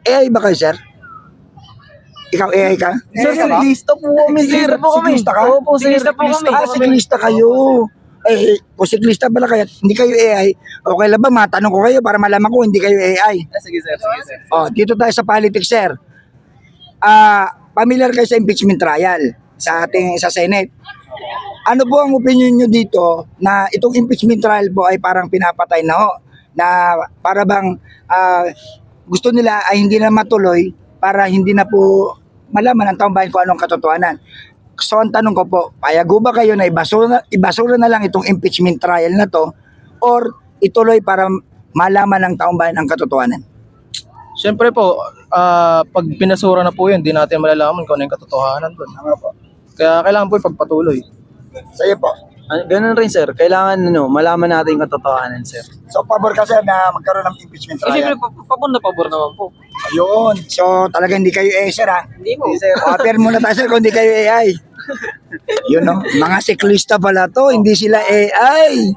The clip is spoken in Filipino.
AI ba kayo, sir? Ikaw AI ka? Sir, siklista po kami, sir. Siklista ka? Opo, sir. Siklista po kami. Siklista kayo. Eh, kung siklista pala kayo, hindi kayo AI, okay lang ba matanong ko kayo para malaman ko hindi kayo AI? Sige, sir. Sige, sir. Oh, dito tayo sa politics, sir. Familiar kayo sa impeachment trial sa ating sa Senate. Ano po ang opinion nyo dito na itong impeachment trial po ay parang pinapatay na ho, na para bang gusto nila ay hindi na matuloy para hindi na po malaman ng taong bayan kung anong katotohanan. So ang tanong ko po, payag ba kayo na ibasura na lang itong impeachment trial na to or ituloy para malaman ng taong bayan ang katotohanan? Siyempre po, pag pinasura na po yun, di natin malalaman kung ano yung katotohanan doon. Kaya kailangan po ipagpatuloy. Sa'yo po. Ganun rin, sir. Kailangan malaman natin yung katotohanan, sir. So pabor ka, sir, na magkaroon ng impeachment Kasi trial? pabor na pabor naman po. Ayun. So talaga hindi kayo AI, sir, ha? Hindi po. Appear muna tayo, sir, kung hindi kayo AI. Yun, no? Mga siklista pala to, hindi sila AI.